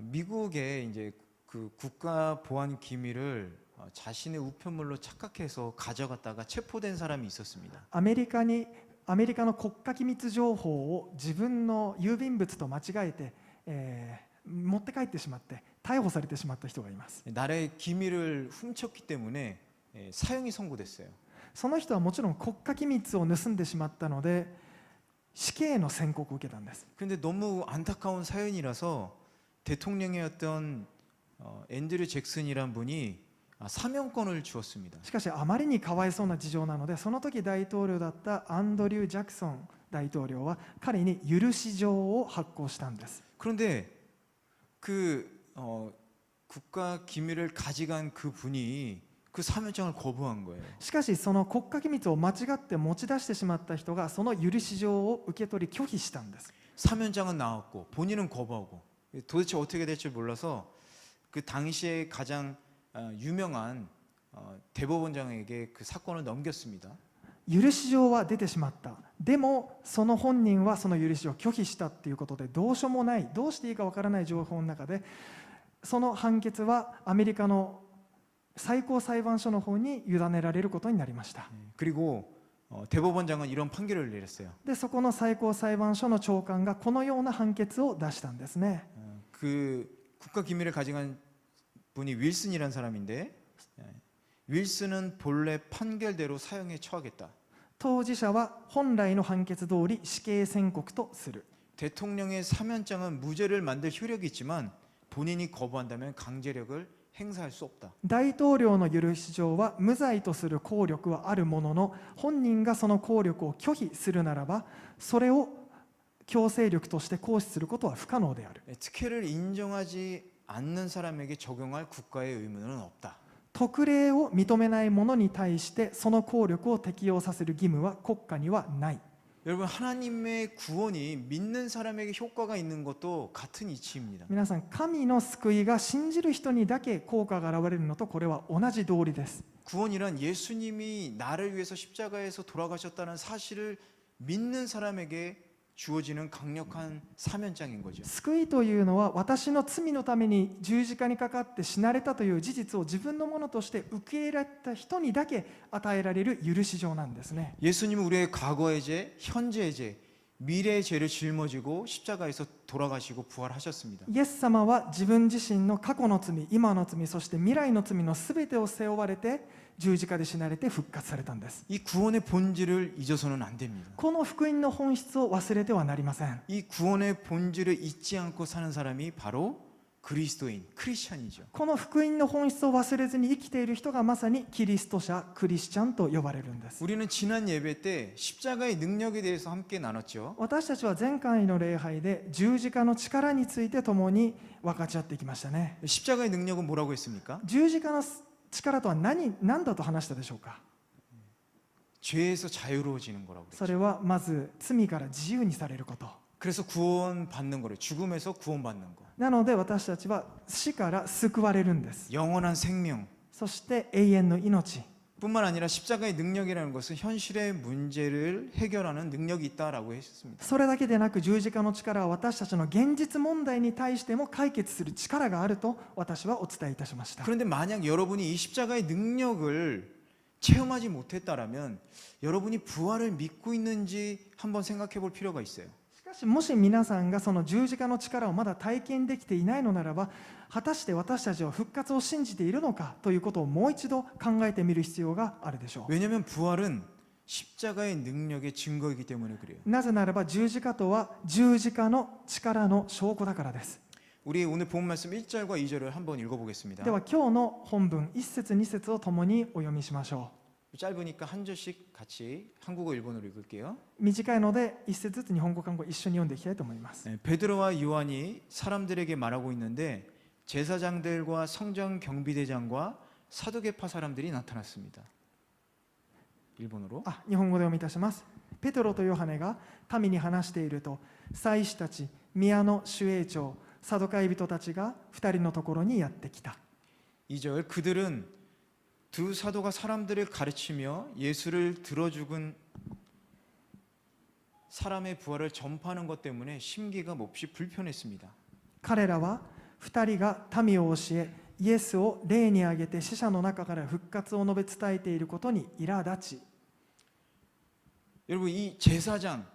미국의 이제 그 국가 보안 기밀을 자신의 우편물로 착각해서 가져갔다가 체포된 사람이 있었습니다. アメリカの国家機密情報を自分の郵便物と間違えて、持って帰ってしまって逮捕されてしまった人がいます。 나라의 기밀을 훔쳤기 때문에 사형이 선고됐어요. その人はもちろん国家機密を盗んでしまったので死刑の宣告を受けたんです。 근데 너무 안타까운 사연이라서 대통령이었던 앤드류 잭슨이란 분이 사면권을 주었습니다. しかしあまりにかわいそうな事情なので、その時大統領だったアンドリュー・ジャクソン大統領は彼に許し状を発行したんです。 그런데 그 국가 기밀을 가져간 그 분이 그 사면장을 거부한 거예요. しかしその国家機密を間違って持ち出してしまった人がその許し状を受け取り拒否したんです。 사면장은 나왔고 본인은 거부하고 도대체 어떻게 될지 몰라서 그 당시에 가장 유명한 대법원장에게 그 사건을 넘겼습니다. 許し状は出てしまった。でもその本人はその許し状を拒否したということで、どうしようもない、どうしていいかわからない情報の中で、その判決はアメリカの最高裁判所の方に委ねられることになりました。 그리고 대법원장은 이런 판결을 내렸어요. でそこの最高裁判所の長官がこのような判決を出したんですね。 그 국가 기밀을 가져간 분이 윌슨이라는 사람인데 윌슨은 본래 판결대로 사형에 처하겠다. 当事者は本来の判決通り死刑宣告とする。 대통령의 사면장은 무죄를 만들 효력이 있지만 본인이 거부한다면 강제력을 행사할 수 없다. 大統領の許し状は無罪とする効力はあるものの、本人がその効力を拒否するならばそれを強制力として行使することは不可能である。 특혜를 인정하지 않는 사람에게 적용할 국가의 의무는 없다. 特例を認めない者に対してその効力を適用させる義務は国家にはない。 여러분 하나님의 구원이 믿는 사람에게 효과가 있는 것도 같은 이치입니다. 皆さん、神の救いが信じる人にだけ効果が現れるのとこれは同じ道理です。 구원이란 예수님이 나를 위해서 십자가에서 돌아가셨다는 사실을 믿는 사람에게 주어지는 강력한 사면장인 거죠. 救いというのは私の罪のために十字架にかかって死なれたという事実を自分のものとして受け入れられた人にだけ与えられる許し状なんですね。 예수님은 우리의 과거의 죄, 현재의 죄, 미래의 죄를 짊어지고 십자가에서 돌아가시고 부활하셨습니다. イエス様は自分自身の過去の罪、今の罪、そして未来の罪のすべてを背負われて十字架で死なれて復活されたんです。 이 구원의 본질을 잊어서는 안 됩니다. この福音の本質を忘れてはなりません。 이 구원의 본질을 잊지 않고 사는 사람이 바로 그리스도인, 크리스찬이죠. この福音の本質を忘れずに生きている人がまさにキリスト者、クリスチャンと呼ばれるんです。 우리는 지난 예배 때 십자가의 능력에 대해서 함께 나눴죠. 私たちは前回の礼拝で十字架の力について共に分かち合ってきましたね。 십자가의 능력은 뭐라고 했습니까? 十字架の力とは何だと話したでしょうか。 죄에서 자유로워지는 거라고 そ 그랬죠. れはまず罪から自由にされること。 그래서 구원받는 거래요. 죽음에서 구원받는 거. なので私たちは死から救われるんです。 영원한 생명. そして永遠の命。 뿐만 아니라 십자가의 능력이라는 것은 현실의 문제를 해결하는 능력이 있다라고 했습니다. それだけでなく十字架の力は私たちの現実問題に対しても解決する力があると私はお伝えいたしました。 그런데 만약 여러분이 이 십자가의 능력을 체험하지 못했다라면 여러분이 부활을 믿고 있는지 한번 생각해 볼 필요가 있어요. しかしもし皆さんがその十字架の力をまだ体験できていないのならば、果たして私たちは復活を信じているのかということをもう一度考えてみる必要があるでしょう。 왜냐하면 부활은 십자가의 능력의 증거이기 때문에 그래요. なぜならば十字架とは十字架の力の証拠だからです。 우리 오늘 본 말씀 1절과 2절을 한번 읽어보겠습니다. では今日の本文1節2節を共にお読みしましょ 짧으니까 한 절씩 같이 한국어 일본어로 읽을게요. う。短いので1節ずつ日本語韓国一緒に読んでいきたいと思います。 베드로와 요한이 사람들에게 말하고 있는데 제사장들과 성전 경비대장과 사두개파 사람들이 나타났습니다. 일본어로. 日本語で読みいたします。ペトロとヨハネが民に話していると、祭司たち、宮の守衛長、サドカイ人たちが2人のところにやってきた。 2절 그들은 두 사도가 사람들을 가르치며 예수를 들어 죽은 사람의 부활을 전파하는 것 때문에 심기가 몹시 불편했습니다. 彼らは2人が民を教え、イエスを霊に挙げて死者の中から復活を述べ伝えていることに苛立ち、 여러분 이 제사장,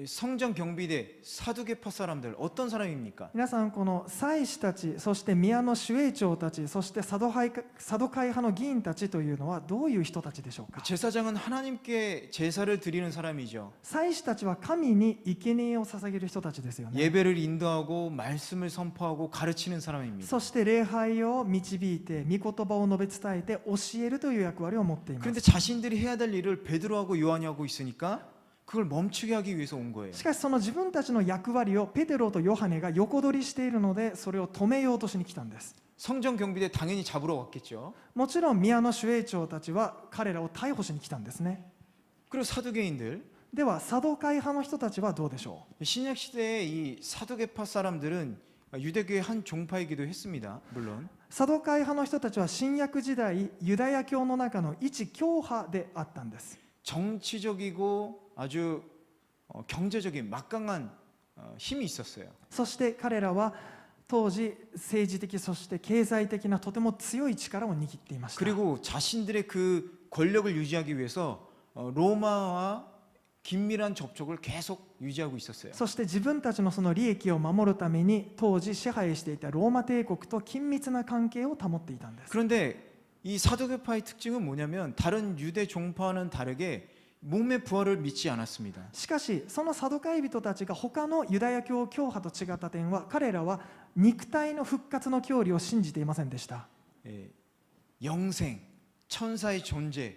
성전 경비대, 사두개파 사람들 어떤 사람입니까? 皆さん、この祭司たち、そして宮の守衛長たち、そしてサドカイ派の議員たちというのはどういう人たちでしょうか。 제사장은 하나님께 제사를 드리는 사람이죠. 祭司たちは神に生贄を捧げる人たちですよね。 예배를 인도하고 말씀을 선포하고 가르치는 사람입니다. そして礼拝を導いて、御言葉を述べ伝えて教えるという役割を持っています。 그런데 자신들이 해야 될 일을 베드로하고 요한이 하고 있으니까 그걸 멈추게 하기 위해서 온 거예요. しかしその自分たちの役割をペテロとヨハネが横取りしているので、それを止めようとしに来たんです。 성전 경비대 당연히 잡으러 왔겠죠. もちろん宮の守衛長たちは彼らを逮捕しに来たんですね。 그리고 사두개인들, ではサドカイ派の人たちはどうでしょう。 신약 시대의 이 사두개파 사람들은 유대교의 한 종파이기도 했습니다. 물론. サドカイ派の人たちは新約時代ユダヤ教の中の一教派であったんです。 정치적이고 아주 경제적인 막강한 힘이 있었어요. そして彼らは当時政治的そして経済的なとても強い力を握っていました。 그리고 자신들의 그 권력을 유지하기 위해서 로마와 긴밀한 접촉을 계속 유지하고 있었어요. そして自分たちのその利益を守るために当時支配していたローマ帝国と緊密な関係を保っていたんです。 그런데 이 사두개파의 특징은 뭐냐면 다른 유대 종파와는 다르게 몸의 부활을 믿지 않았습니다. しかしそのサドカイ人たちが他のユダヤ教教派と違った点は、彼らは肉体の復活の教理を信じていませんでした。 영생, 천사의 존재,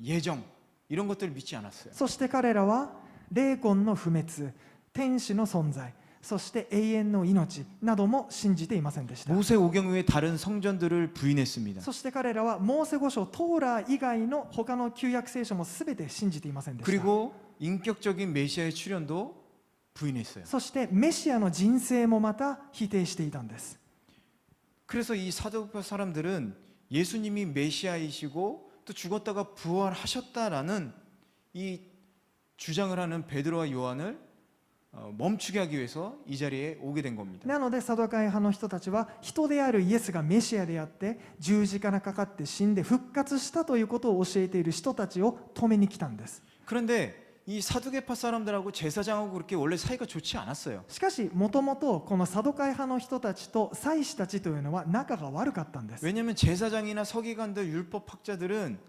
예정 이런 것들을 믿지 않았어요. そして彼らは霊魂の不滅、天使の存在、そして永遠の命なども信じていませんでした。 모세오경 외의 다른 성전들을 부인했습니다. そして彼らはモーセ五書トーラ以外の他の旧約聖書も全て信じていませんでした。 그리고 인격적인 메시아의 출현도 부인했어요. そしてメシアの人生もまた否定していたんです。 그래서 이 사두개파 사람들은 예수님이 메시아이시고 또 죽었다가 부활하셨다라는 이 주장을 하는 베드로와 요한을 멈추게 하기 위해서 이 자리에 오게 된 겁니다. なのでサドカイ派の人たちは人であるイエスがメシアであって十字架にかかって死んで復活したということを教えている人たちを止めに来たんです。 그런데 이 사두개파 사람들하고 제사장하고 그렇게 원래 사이가 좋지 않았어요. しかしもともとこのサドカイ派の人たちと祭司たちというのは仲が悪かったんです。 왜냐하면 제사장이나 서기관들 율법학자들은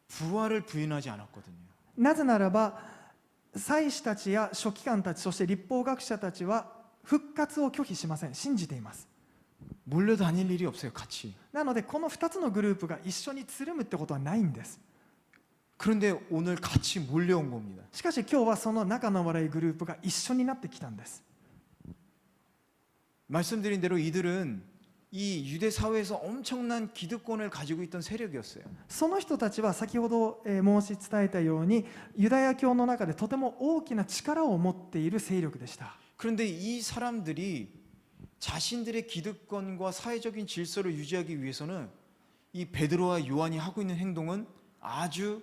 부활을 부인하지 않았거든요. なぜならば祭司たちや書記官たち、そして立法学者たちは復活を拒否しません。信じています。 몰려다닐 일이 없어요. 같이. なのでこの2つのグループが一緒につるむってことはないんです。 그런데 오늘 같이 몰려온 겁니다. しかし今日はその仲の悪いグループが一緒になってきたんです。 말씀드린 대로 이들은 이 유대 사회에서 엄청난 기득권을 가지고 있던 세력이었어요. その人たちは先ほど申し伝えたようにユダヤ教の中でとても大きな力を持っている勢力でした。 그런데 이 사람들이 자신들의 기득권과 사회적인 질서를 유지하기 위해서는 이 베드로와 요한이 하고 있는 행동은 아주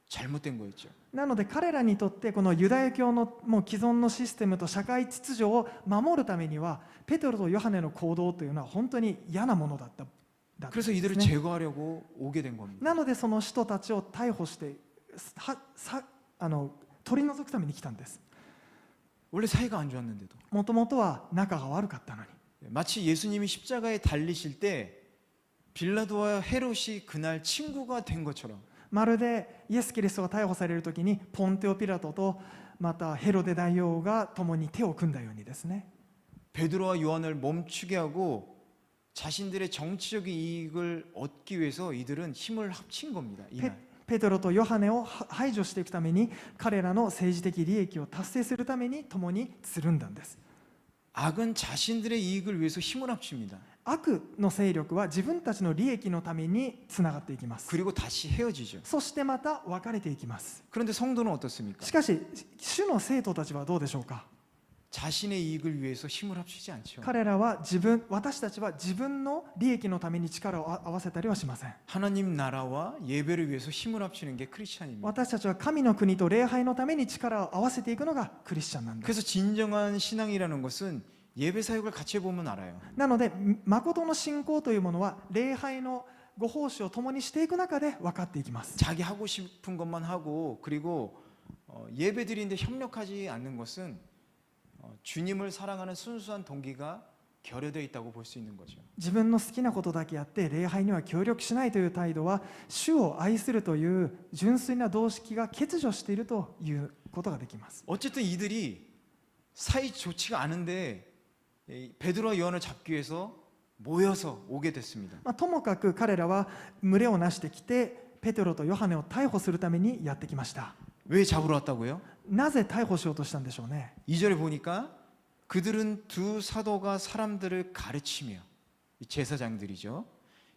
잘못된 거였죠. なので彼らにとってこのユダヤ教のもう既存のシステムと社会秩序を守るためにはペテロとヨハネの行動というのは本当に嫌なものだったん 그래서 です 이들을 ね。 제거하려고 오게 된 겁니다. なのでその人たちを逮捕して取り除くために来たんです。 원래 사이가 안 좋았는데도 もともとは仲が悪かったのに。 마치 예수님이 십자가에 달리실 때 빌라도와 헤롯이 그날 친구가 된 것처럼 まるでイエス・キリストが逮捕されるときにポンテオ・ピラトとまたヘロデ大王が共に手を組んだようにですね。 베드로와 요한을 멈추게 하고 자신들의 정치적인 이익을 얻기 위해서 이들은 힘을 합친 겁니다. 이날. ペテロとヨハネを排除していくために彼らの政治的利益を達成するために共につるんだんです。 악은 자신들의 이익을 위해서 힘을 합칩니다. 悪の勢力は自分たちの利益のためにつながっていきます。 그리고 다시 헤어지죠. そしてまた別れていきます。 그런데 성도는 어떻습니까? しかし主の生徒たちはどうでしょうか。 자신의 이익을 위해서 힘을 합치지 않죠. 彼らは私たちは自分の利益のために力を合わせたりはしません。 하나님 나라와 예배를 위해서 힘을 합치는 게 크리스찬입니다. 私たちは神の国と礼拝のために力を合わせていくのがクリスチャンなんです。 그래서 진정한 신앙이라는 것은 예배 사역을 같이 해보면 알아요. なので誠の信仰というものは礼拝のご奉仕を共にしていく中で分かっていきます。 자기 하고 싶은 것만 하고 그리고 예배 드리는데 협력하지 않는 것은 주님을 사랑하는 순수한 동기가 결여되어 있다고 볼 수 있는 거죠. 自分の好きなことだけやって礼拝には協力しないという態度は主を愛するという純粋な動機が欠如しているということができます。 어쨌든 이들이 사이 좋지가 않은데 베드로와 요한을 잡기 위해서 모여서 오게 됐습니다. ともかく彼らは群れをなしてきてペテロとヨハネを逮捕するためにやってきました。 왜 잡으러 왔다고요? なぜ逮捕しようとしたんでしょうね。 2절에 보니까 그들은 두 사도가 사람들을 가르치며 제사장들이죠.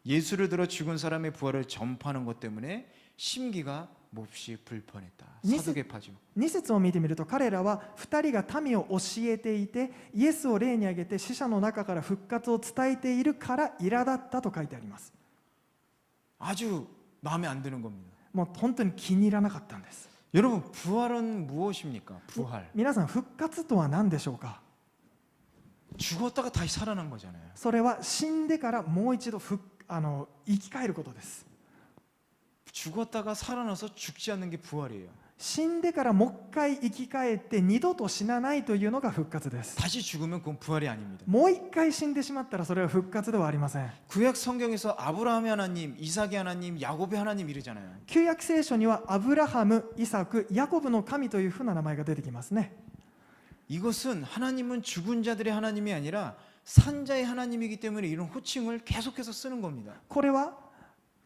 예수를 들어 죽은 사람의 부활을 전파하는 것 때문에 심기가 몹시 불편했다. 사두개파죠. 2節を見てみると彼らは2人が民を教えていてイエスを例に挙げて死者の中から復活を伝えているから苛立ったと書いてあります。 아주 마음에 안 드는 겁니다. もう本当に気に入らなかったんです。 여러분 부활은 무엇입니까? 부활. 皆さん復活とは何でしょうか。 죽었다가 다시 살아난 거잖아요. それは死んでからもう一度生き返ることです。 죽었다가 살아나서 죽지 않는 게 부활이에요. 死んでからもう一回生き返って二度と死なないというのが復活です。 다시 죽으면 그건 부활이 아닙니다. もう一回死んでしまったらそれは復活ではありません。 구약 성경에서 아브라함의 하나님, 이삭의 하나님, 야곱의 하나님 이러잖아요. 旧約聖書にはアブラハム、イサク、ヤコブの神というふうな名前が出てきますね。 이것은 하나님은 죽은 자들의 하나님이 아니라 산자의 하나님이기 때문에 이런 호칭을 계속해서 쓰는 겁니다. これは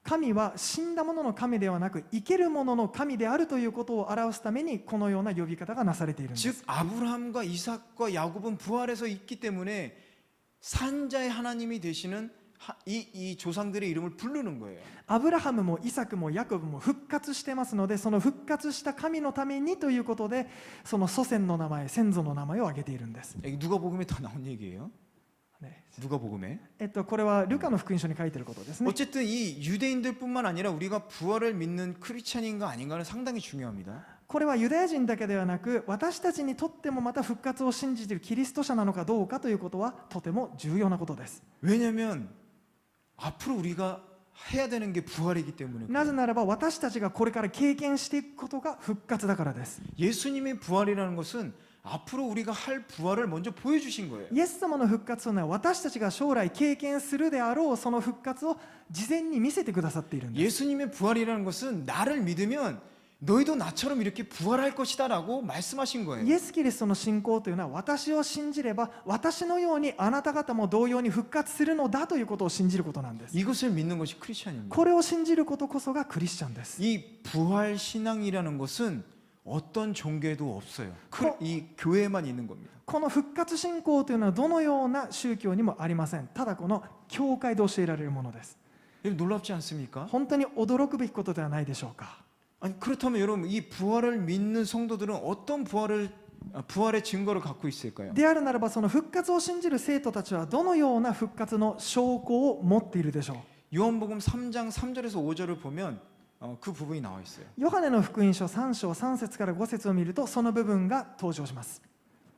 神は死んだ者の神ではなく生ける者の神であるということを表すためにこのような呼び方がなされているんです。 즉 아브라함과 이삭과 야곱은 부활해서 있기 때문에 산자의 하나님이 되시는 이 조상들의 이름을 부르는 거예요. アブラハムもイサクもヤコブも復活してますのでその復活した神のためにということでその祖先の名前先祖の名前を挙げているんです。 누가복음에 다 나온 얘기예요. ね 누가복음에. これはルカの福音書に書いていることですね。 어쨌든 이 유대인들뿐만 아니라 우리가 부활을 믿는 크리스찬인가 아닌가는 상당히 중요합니다. これはユダヤ人だけではなく私たちにとってもまた復活を信じているキリスト者なのかどうかということはとても重要なことです。 왜냐하면 앞으로 우리가 해야 되는 게 부활이기 때문에. なぜならば私たちがこれから経験していくことが復活だからです。 예수님의 부활이라는 것은 앞으로 우리가 할 부활을 먼저 보여주신 거예요. イエス様の復活というのは私たちが将来経験するであろうその復活を事前に見せてくださっているんです。 예수님의 부활이라는 것은 나를 믿으면 너희도 나처럼 이렇게 부활할 것이다라고 말씀하신 거예요. イエス・キリストの信仰というのは私を信じれば私のようにあなた方も同様に復活するのだということを信じることなんです。 이것을 믿는 것이 크리스찬입니다. これを信じることこそがクリスチャンです。 이 부활 신앙이라는 것은 어떤 종교에도 없어요. 그- 이 교회에만 있는 겁니다. この復活信仰というのはどのような宗教にもありません。ただこの教会で教えられるものです。 여러분 놀랍지 않습니까? 本当に驚くべきことではないでしょうか。 아니 그렇다면 여러분 이 부활을 믿는 성도들은 어떤 부활의 증거를 갖고 있을까요? であるならばその復活を信じる生徒たちはどのような復活の証拠を持っているでしょう。 요한복음 3장 3절에서 5절을 보면 그 부분이 나와 있어요. ヨハネの福音書3章3節から5節を見るとその部分が登場します。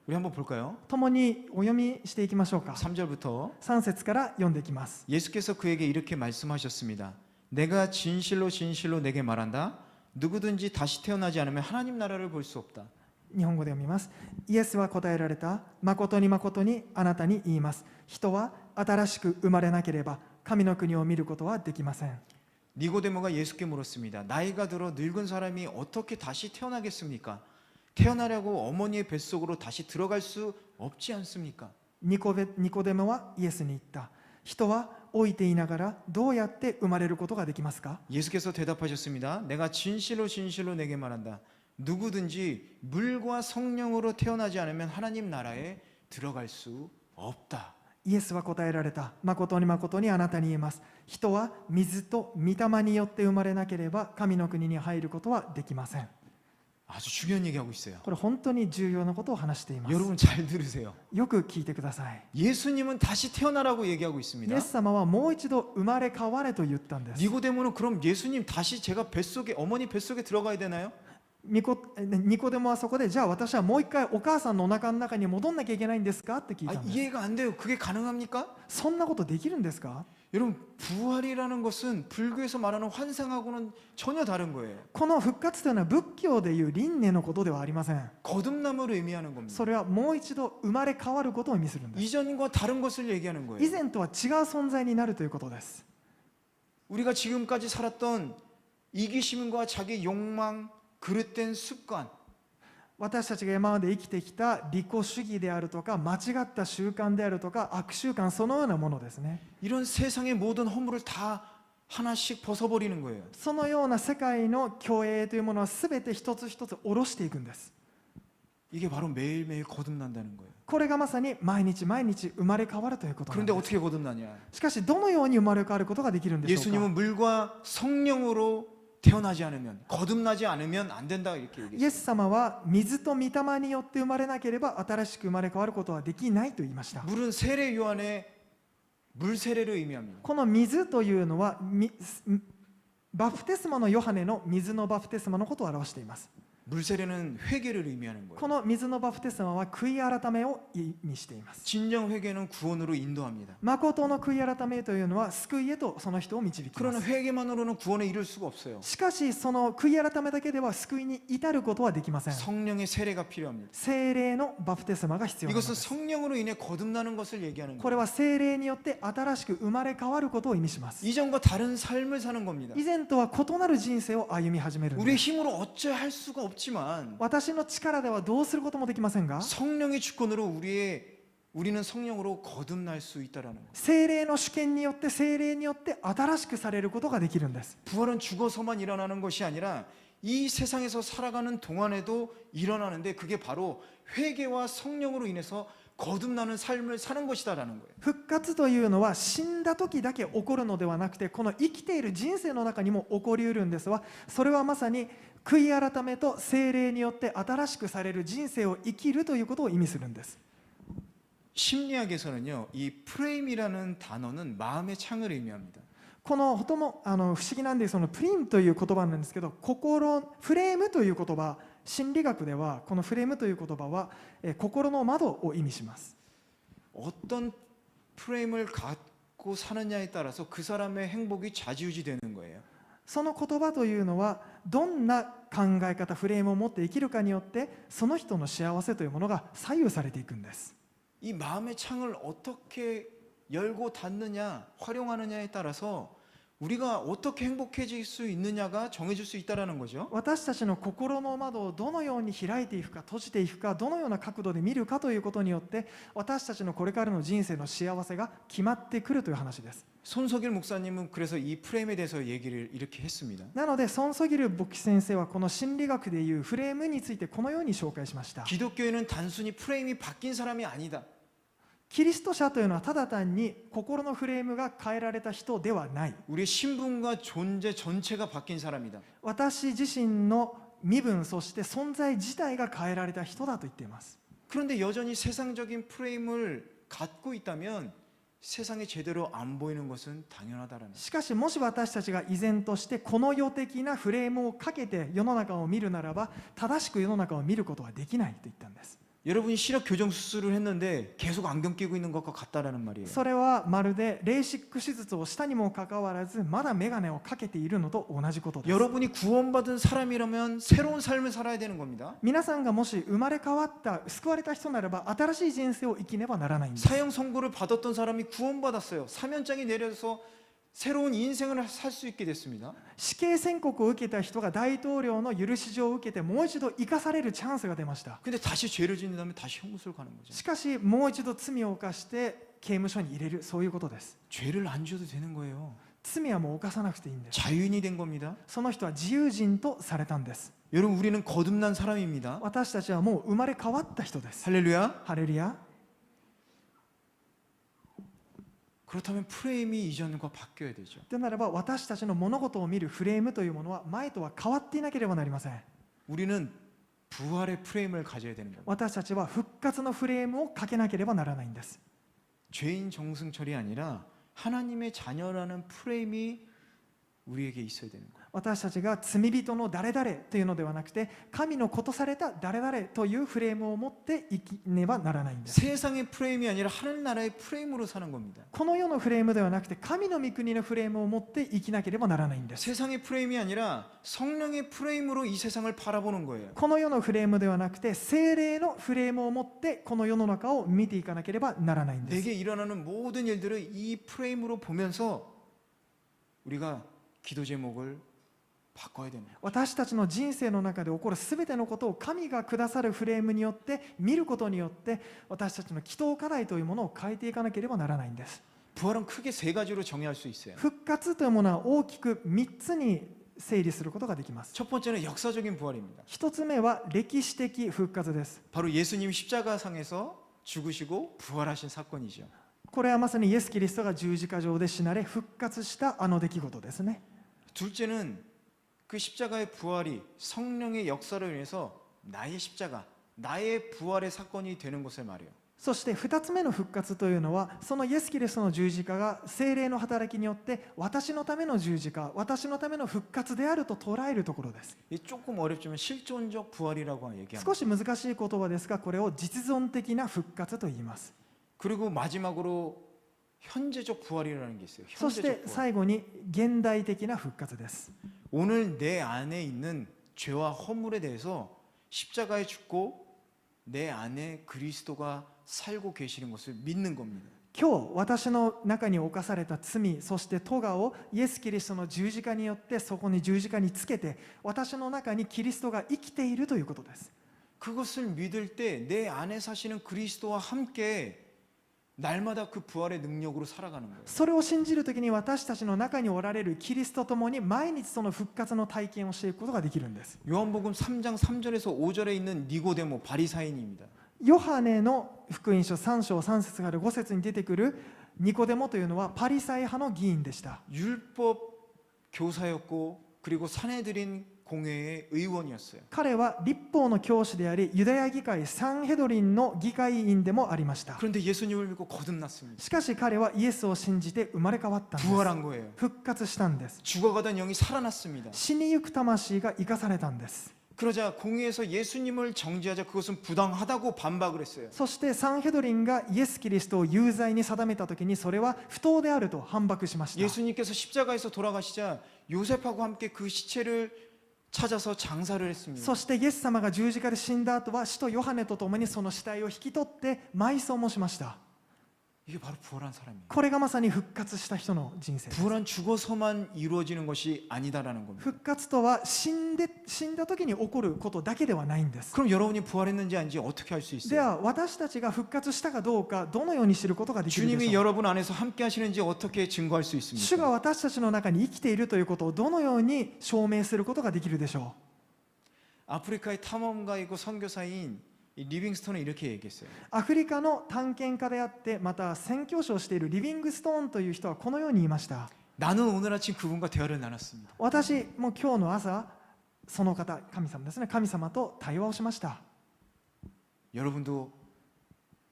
우리 한번 볼까요? 共にお読みしていきましょうか。 3절부터 3節から読んでいきます。 예수께서 그에게 이렇게 말씀하셨습니다. 내가 진실로 진실로 내게 말한다. 누구든지 다시 태어나지 않으면 하나님 나라를 볼 수 없다. 日本語で読みます。イエスは答えられた。誠に誠にあなたに言います。人は新しく生まれなければ神の国を見ることはできません。 니고데모가 예수께 물었습니다. 나이가 들어 늙은 사람이 어떻게 다시 태어나겠습니까? 태어나려고 어머니의 뱃속으로 다시 들어갈 수 없지 않습니까? ニコデモはイエスに言った。人は老いていながらどうやって生まれることができますか？ 예수께서 대답하셨습니다. 내가 진실로 진실로 내게 말한다. 누구든지 물과 성령으로 태어나지 않으면 하나님 나라에 들어갈 수 없다. イエスは答えられた。誠に誠にあなたに言います。人は水と御霊によって生まれなければ神の国に入ることはできません。 아주 중요한 얘기하고 있어요. これ本当に重要なことを話しています。 여러분 잘 들으세요. よく聞いてください。 예수님은 다시 태어나라고 얘기하고 イ 있습니다. エス様はもう一度生まれ変われと言ったんです。 니고데모는 그럼 예수님 다시 제가 뱃속에 어머니 뱃속에 들어가야 되나요? ニコデモはそこで、じゃあ私はもう一回お母さんのお腹の中に戻んなきゃいけないんですかって聞い 아, たんです。 이해가 안 돼요. 그게 가능합니까? そんなことできるんですか？ 여러분, 부활이라는 것은 불교에서 말하는 환상하고는 전혀 다른 거예요. この復活というのは仏教でいう輪廻のことではありません。 거듭남을 의미하는 겁니다. それはもう一度生まれ変わることを意味するんです。 이전과 다른 것을 얘기하는 以 거예요. 前とは違う存在になるということです。 우리가 지금까지 살았던 이기심과 자기 욕망, 그릇된 습관, 私たちが今まで生きてきた利己主義であるとか、間違った習慣であるとか、悪習慣、そのようなものですね。 이런 세상의 모든 허물을 다 하나씩 벗어버리는 거예요. そのような世界の虚栄というものは全て一つ一つ下ろしていくんです。 이게 바로 매일매일 거듭난다는 거예요. これがまさに毎日毎日生まれ変わるということなん 그런데 です。 어떻게 거듭나냐? しかしどのように生まれ変わることができるんでしょうか。 예수님은 물과 성령으로 태어나지 않으면, 거듭나지 않으면 안 된다 이렇게 イ 얘기했어요. エス様は水と御霊によって生まれなければ新しく生まれ変わることはできないと言いました。 물은 세례 요한의 물 세례를 의미합니다. この水というのはバプテスマのヨハネの水のバプテスマのことを表しています。 물 세례는 회개를 의미하는 거예요. この水のバプテスマは悔い改めを意味しています。 진정 회개는 구원으로 인도합니다. 誠の悔い改めというのは救いへとその人を導きま 그러나 す。 회개만으로는 구원에 이를 수가 없어요. しかしその悔い改めだけでは救いに至ることはできません。 성령의 세례가 필요합니다. 聖霊のバプテスマが必要なので 이것은 す。 성령으로 인해 거듭나는 것을 얘기하는 こ 거예요. れは聖霊によって新しく生まれ変わることを意味します。 이전과 다른 삶을 사는 겁니다. 以前とは異なる人生を歩み始めるん 우리의 です。 힘으로 어찌 할 수가 없지만 私の力ではどうすることもできませんが、 성령의 주권으로 우리는 성령으로 거듭날 수 있다라는 거예요. 聖霊の主権によって聖霊によって新しくされることができるんです。 부활은 죽어서만 일어나는 것이 아니라 이 세상에서 살아가는 동안에도 일어나는데 그게 바로 회개와 성령으로 인해서 거듭나는 삶을 사는 것이다라는 거예요. 復活というのは死んだ時だけ起こるのではなくて、この生きている人生の中にも起こりうるんですが、それはまさに悔い改めと聖霊によって新しくされる人生を生きるということを意味するんです。 심리학에서는요, 이 프레임이라는 단어는 마음의 창을 의미합니다. このとも不思議なんです、そのプリンという言葉なんですけど、フレームという言葉、心理学ではこのフレームという言葉は心の窓を意味します。 어떤 프레임을 갖고 사느냐에 따라서 그 사람의 행복이 좌지우지되는 거예요. その言葉というのはどんな考え方、フレームを持って生きるかによってその人の幸せというものが左右されていくんです。 이 마음의 창을 어떻게 열고 닫느냐, 활용하느냐에 따라서 우리가 어떻게 행복해질 수 있느냐가 정해질 수 있다라는 거죠. 私たちの心の窓をどのように開いていくか閉じていくか、どのような角度で見るかということによって私たちのこれからの人生の幸せが決まってくるという話です。 손석일 목사님은 그래서 이 프레임에 대해서 얘기를 이렇게 했습니다. なのでソン・ソギル牧師先生はこの心理学でいうフレームについてこのように紹介しました。 기독교에는 단순히 프레임이 바뀐 사람이 아니다. キリスト者というのはただ単に心のフレームが変えられた人ではない。 우리의 신분과 존재 전체가 바뀐 사람이다. 私自身の身分、そして存在自体が変えられた人だと言っています。 그런데 여전히 세상적인 프레임을 갖고 있다면 세상에 제대로 안 보이는 것은 당연하다라는 거예요. しかしもし私たちが依然としてこの世的なフレームをかけて世の中を見るならば、正しく世の中を見ることはできないと言ったんです。 여러분이 시력 교정 수술을 했는데 계속 안경 끼고 있는 것과 같다라는 말이에요. それはまるでレーシック手術をしたにもかかわらずまだ眼鏡をかけているのと同じことです。 여러분이 구원받은 사람이라면 새로운 삶을 살아야 되는 겁니다. 皆さんがもし生まれ変わった救われた人ならば新しい人生を生きねばならないんです。 사형 선고를 받았던 사람이 구원받았어요. 사면장이 내려서 새로운 인생을 살 수 있게 됐습니다. 死刑宣告を受けた人が大統領の許し状を受けてもう一度生かされるチャンスが出ました。 근데 다시 죄를 짓는 다음에 다시 형무소를 가는 거죠. しかしもう一度罪を犯して刑務所に入れる、そういうことです。 죄를 안 지어도 되는 거예요. 罪はもう犯さなくていいんです。 자유인이 된 겁니다. その人は自由人とされたんです。 여러분 우리는 거듭난 사람입니다. 私たちはもう生まれ変わった人です。 할렐루야. ハレルヤ。 그렇다면 프레임이 이전과 바뀌어야 되죠. でならば私たちの物事を見るフレームというものは前とは変わっていなければなりません。 우리는 부활의 프레임을 가져야 되는 겁니다. 私たちは復活のフレームをかけなければならないんです。 죄인 정승철이 아니라 하나님의 자녀라는 프레임이 우리에게 있어야 되는 거예요. 私たちが罪人の誰々というのではなくて、神の子とされた誰々というフレームを持って生きねばならないんです。 세상의 프레임이 아니라 하늘나라의 프레임으로 사는 겁니다. この世のフレームではなくて、神の御国のフレームを持って生きなければならないんです。 세상의 프레임이 아니라 성령의 프레임으로 이 세상을 바라보는 거예요. この世のフレームではなくて、聖霊のフレームを持ってこの世の中を見ていかなければならないんです。 내게 일어나는 모든 일들을 이 프레임으로 보면서 우리가 기도 제목을 바꿔야 됩니다. 私たちの人生の中で起こるすべてのことを神がくださるフレームによって見ることによって、私たちの祈祷課題というものを変えていかなければならないんです。 부활은 크게 세 가지로 정의할 수 있어요. 復活というものは大きく3つに整理することができます。 첫 번째는 역사적인 부활입니다. 1つ目は歴史的復活です。 바로 예수님이 십자가상에서 죽으시고 부활하신 사건이죠. これはまさにイエス・キリストが十字架上で死なれ復活したあの出来事ですね。 둘째는 그 십자가의 부활이 성령의 역사로 인해서 나의 십자가, 나의 부활의 사건이 되는 것을 말해요. そして2つ目の復活というのは、そのイエス・キリストの十字架が聖霊の働きによって私のための十字架、私のための復活であると捉えるところです。 조금 어렵지만 실존적 부활이라고 얘기합니다. 少し難しい言葉ですが、これを実存的な復活と言います。 그리고 마지막으로 현재적 부활이라는 게 있어요. そして 현재적 부활. 最後に現代的な復活です。 오늘 내 안에 있는 죄와 허물에 대해서 십자가에 죽고 내 안에 그리스도가 살고 계시는 것을 믿는 겁니다. 今日私の中に侵された罪、そして咎をイエス・キリストの十字架によってそこに十字架につけて、私の中にキリストが生きているということです。 그것을 믿을 때 내 안에 사시는 그리스도와 함께 날마다 그 부활의 능력으로 살아가는 거예요. それを信じるときに、私たちの中におられるキリストともに毎日その復活の体験をしていくことができるんです。 요한복음 3장 3절에서 5절에 있는 니고데모 바리사인입니다. ヨハネの福音書3章3節から5節に出てくるニコデモというのはパリサイ派の議員でした。 율법 교사였고 그리고 산헤드린 공회의 의원이었어요. 彼は立法の教師であり、ユダヤ議会サンヘドリンの議会員でもありました。 그런데 예수님을 믿고 거듭났습니다. しかし彼はイエスを信じて生まれ変わったんです。 부활한 거예요. 復活したんです。 죽어가던 영이 살아났습니다. 死にゆく魂が生かされたんです。 그러자 공회에서 예수님을 정죄하자 그것은 부당하다고 반박을 했어요. そしてサンヘドリンがイエス・キリストを有罪に定めたときに、それは不当であると反駁しました。 예수님께서 십자가에서 돌아가시자 요셉하고 함께 그 시체를 찾아서 장사를 했습니다. そしてイエス様が十字架で死んだ後は、使徒ヨハネと共にその死体を引き取って埋葬もしました。 이게 바로 부활한 사람이에요. これがまさに復活した人の人生です。 부활은 죽어서만 이루어지는 것이 아니다라는 겁니다. 復活とは死んだ時に起こることだけではないんです。 그럼 여러분이 부활했는지 아닌지 어떻게 알 수 で 있어요? は私たちが復活したかどうか、どのように知ることができるで 주님이 しょう。 여러분 안에서 함께 하시는지 어떻게 증거할 수 主が 있습니까? 私たちの中に生きているということをどのように証明することができるでしょ 아프리카의 탐험가이고 선교사인 이 리빙스톤은 이렇게 얘기했어요. う。アフリカの探検家であって、また宣教師をしているリビングストーンという人はこのように言いました。 나는 오늘 아침 그분과 대화를 나눴습니다. 私も今日の朝、その方、神様ですね、神様と対話をしました。 여러분도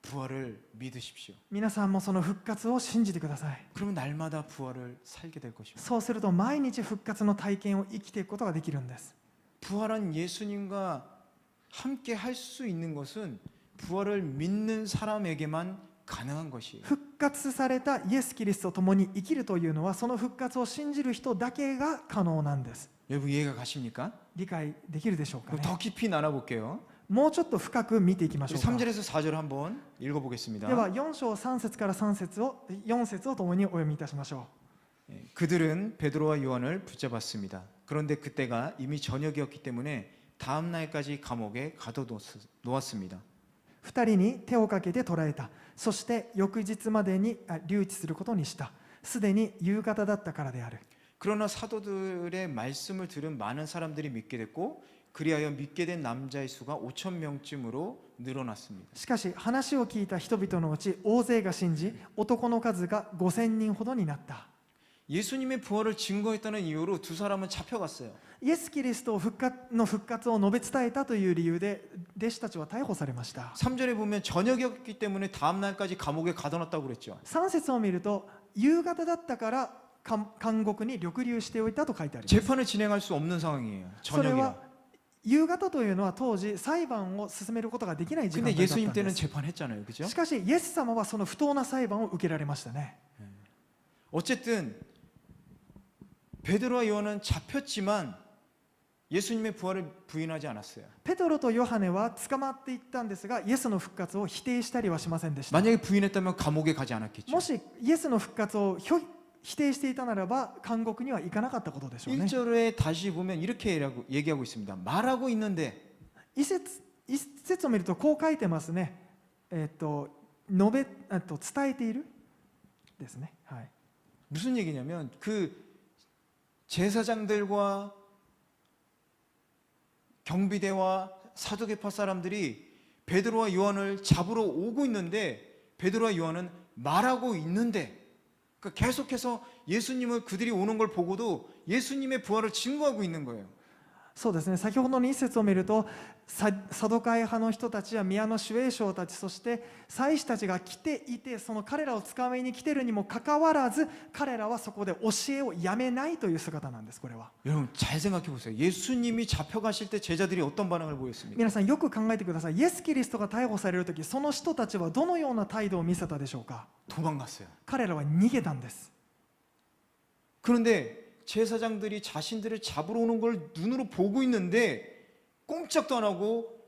부활을 믿으십시오. 皆さんもその復活を信じてください。 그러면 날마다 부활을 살게 될 것입니다. そうすると毎日復活の体験を生きていくことができるんです。 부활한 예수님과 함께 할 수 있는 것은 부활을 믿는 사람에게만 가능한 것이에요. 復活されたイエス・キリストと共に生きるというのは、その復活を信じる人だけが可能なんです。 여러분 이해가 가십니까? 理解できるでしょうか 그럼 ね。 더 깊이 나눠볼게요. もうちょっと深く見ていきましょうか。 3절에서 4절 한번 읽어보겠습니다. では4章3節から4節を共にお読みいたしましょ 그들은 베드로와 요한을 붙잡았습니다. 그런데 그때가 이미 저녁이었기 때문에 다음 날까지 감옥에 가둬놓았습니다. う。2人に手をかけて捕らえた。そして翌日までに留置することにした。すでに夕方だったからである。 그러나 사도들의 말씀을 들은 많은 사람들이 믿게 됐고 그리하여 믿게 된 남자의 수가 5천 명쯤으로 늘어났습니다. しかし話を聞いた人々のうち大勢が信じ、男の数が5000人ほどになった。 예수님의 부활을 증거했다는 이유로 두 사람은 잡혀갔어요. イエス・キリストの復活を述べ伝えたという理由で弟子たちは逮捕されました。 3절에 보면 저녁이었기 때문에 다음 날까지 감옥에 가둬놨다고 그랬죠. 3節を見ると、夕方だったから監獄に抑留しておいたと書いてあります。 재판을 진행할 수 없는 상황이에요. それ 저녁이라. は夕方というのは当時裁判を進めることができない時間 근데 帯だったん 예수님 で 때는 す。 재판했잖아요. 그죠? しかしイエス様はその不当な裁判を受けられましたね。 어쨌든 베드로와 요한은 잡혔지만 예수님의 부활을 부인하지 않았어요. ペテロとヨハネは捕まっていったんですが、イエスの復活を否定したりはしませんでした。 만약에 부인했다면 감옥에 가지 않았겠죠. もしイエスの復活を否定していたならば、監獄には行かなかったことでしょうね。 1절에 다시 보면 이렇게 얘기하고 있습니다. 말하고 있는데 一節を見るとこう書いてますね。伝えているですね。はい。 무슨 얘기냐면 그 제사장들과 경비대와 사두개파 사람들이 베드로와 요한을 잡으러 오고 있는데 베드로와 요한은 말하고 있는데, 그러니까 계속해서 예수님을 그들이 오는 걸 보고도 예수님의 부활을 증거하고 있는 거예요. そうですね。先ほどの一節を見ると、サドカイ派の人たちや宮の守衛将たち、そして祭司たちが来ていて、その彼らを捕まえに来ているにもかかわらず、彼らはそこで教えをやめないという姿なんです。これは 여러분 잘 생각해 보세요. 예수님이 잡혀가실 때 제자들이 어떤 반응을 보였습니까? 皆さんよく考えてください。イエス・キリストが逮捕されるとき、その人たちはどのような態度を見せたでしょうか。 도망갔어요. 彼らは逃げたんです。 그런데 제사장들이 자신들을 잡으러 오는 걸 눈으로 보고 있는데 꼼짝도 안 하고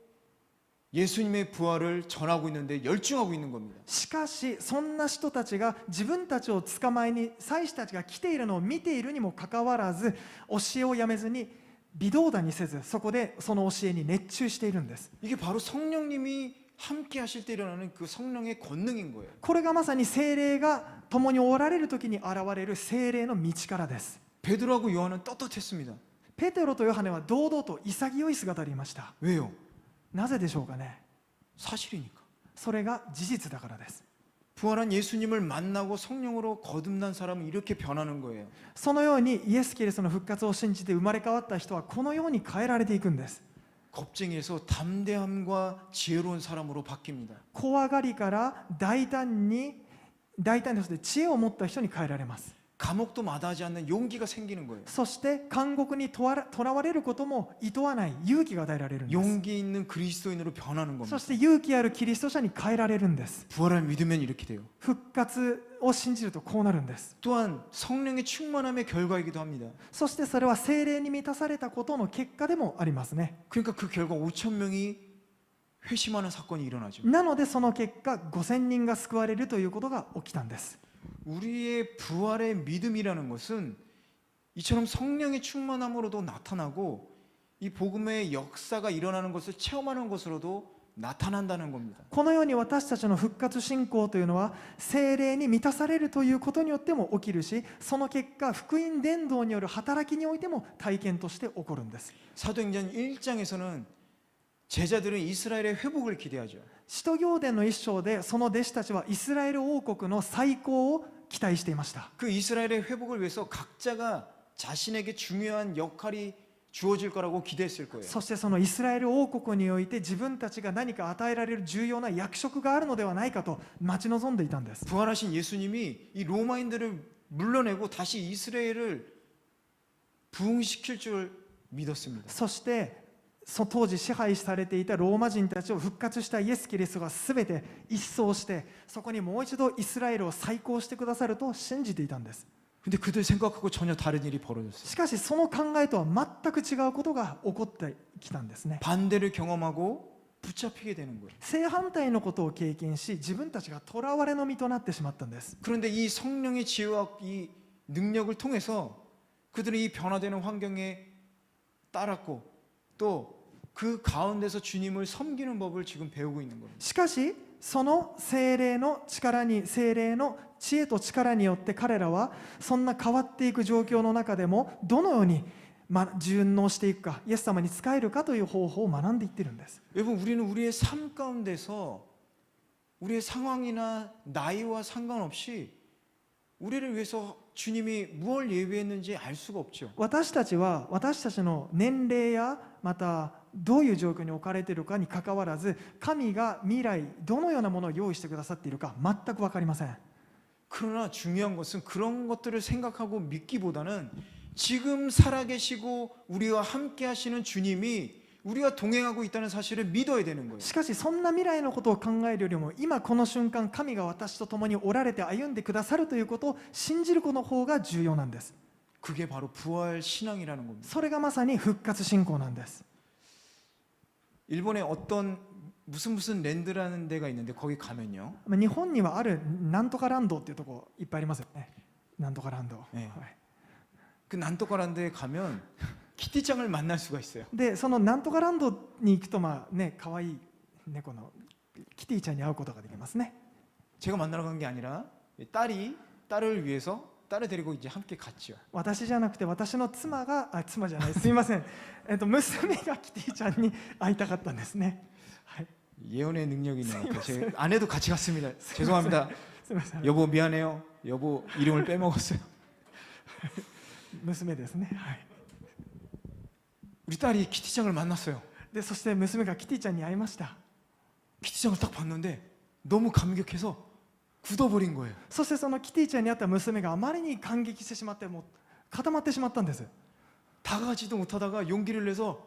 예수님의 부활을 전하고 있는데 열중하고 있는 겁니다. しかしそんな人たちが自分たちを捕まえに祭司たちが来ているのを見ているにもかかわらず、教えをやめずに微動だにせず、そこでその教えに熱中しているんです。 이게 바로 성령님이 함께 하실 때 일어나는 그 성령의 권능인 거예요. これがまさに聖霊が共におられる時に現れる聖霊の道からです。 베드로하고 요한은 떳떳했습니다. ペテロとヨハネは堂々と潔い姿でいました。 왜요? なぜでしょうかね。 사실이니까. それが事実だからです。 부활한 예수님을 만나고 성령으로 거듭난 사람은 이렇게 변하는 거예요. そのようにイエス・キリストの復活を信じて生まれ変わった人はこのように変えられていくんです。 겁쟁이에서 담대함과 지혜로운 사람으로 바뀝니다. 怖がりから大胆そして知恵を持った人に変えられます。 감옥도 마다하지 않는 용기가 생기는 거예요. そして監獄にとらわれることも厭わない勇気が与えられるんです。 용기 있는 그리스도인으로 변하는 そ 겁니다. して勇気あるキリスト者に変えられるんです。 부활을 믿으면 이렇게 돼요. 復活を信じるとこうなるんです。 또한 성령의 충만함의 결과이기도 합니다. そしてそれは聖霊に満たされたことの結果でもありますね。 그러니까 그 결과 5천 명이 회심하는 사건이 일어나죠. なのでその結果5000人が救われるということが起きたんです。 우리의 부활의 믿음이라는 것은 이처럼 성령의 충만함으로도 나타나고 이 복음의 역사가 일어나는 것을 체험하는 것으로도 나타난다는 겁니다. このように私たちの復活信仰というのは聖霊に満たされるということによっても起きるし、その結果福音伝道による働きにおいても体験として起こるんです。 사도행전 1장에서는 제자들은 이스라엘의 회복을 기대하죠. 使徒行伝の一章でその弟子たちはイスラエル王国の再興を期待していました。 그 이스라엘의 회복을 위해서 각자가 자신에게 중요한 역할이 주어질 거라고 기대했을 거예요. そしてそのイスラエル王国において自分たちが何か与えられる重要な役職があるのではないかと待ち望んでいたんです。 부활하신 예수님이 이 로마인들을 물러내고 다시 이스라엘을 부흥시킬 줄 믿었습니다. そして当時支配されていたローマ人たちを復活したイエス・キリストが全て一掃して、そこにもう一度イスラエルを再興してくださると信じていたんです。 근데 그들 생각하고 전혀 다른 일이 벌어졌어요. しかしその考えとは全く違うことが起こってきたんですね。 반대를 경험하고 붙잡히게 되는 거예요. 正反対のことを経験し、自分たちが囚われの身となってしまったんです。 그런데 이 성령의 지혜와 이 능력을 통해서 그들은 이 변화되는 환경에 따랐고 또 그 가운데서 주님을 섬기는 법을 지금 배우고 있는 겁니다. しかしその聖霊の知恵と力によって彼らはそんな変わっていく状況の中でもどのように順応していくか、イエス様に仕えるかという方法を学んでいってるんです。 여러분 우리는 우리의 삶 가운데서 우리의 상황이나 나이와 상관없이 우리를 위해서 주님이 무엇을 예비했는지 알 수가 없죠. 私たちは私たちの年齢やまたどういう状況に置かれているかにかかわらず、神が未来どのようなものを用意してくださっているか全く分かりません。 그러나 중요한 것은 그런 것들을 생각하고 믿기보다는 지금 살아계시고 우리와 함께 하시는 주님이 우리와 동행하고 있다는 사실을 믿어야 되는 거예요. しかしそんな未来のことを考えるよりも今この瞬間神が私と共におられて歩んでくださるということを信じることの方が重要なんです。 그게 바로 부활 신앙이라는 겁니다. それがまさに復活信仰なんです。 일본에 어떤 무슨 랜드라는 데가 있는데 거기 가면요. 日本にはあるなんとかランドっていうところいっぱいありますよね。なんとかランド、ねはい、 그 난토카란드에 가면 키티짱을 만날 수가 있어요. でそのなんとかランドに行くとまあね可愛い猫のキティちゃんに会うことができますね。 제가 만나러 간 게 아니라 딸을 위해서 딸을 데리고 이제 함께 갔죠. 私じゃなくて私の妻が妻じゃないすみません娘がキティちゃんに会いたかったんですね。はい、 예언의 능력이 있는 것 같아요. 제 아내도 같이 갔습니다. 죄송합니다. すみません 여보 미안해요. 여보 이름을 빼먹었어요. 娘ですね。はい、 우리 딸이 키티짱을 만났어요. でそして娘がキティちゃんに会いました。 키티짱을 딱 봤는데 너무 감격해서 굳어버린 거예요. そしてそのキティちゃんに会った娘があまりに感激してしまってもう固まってしまったんです。 다가가지도 못하다가 용기를 내서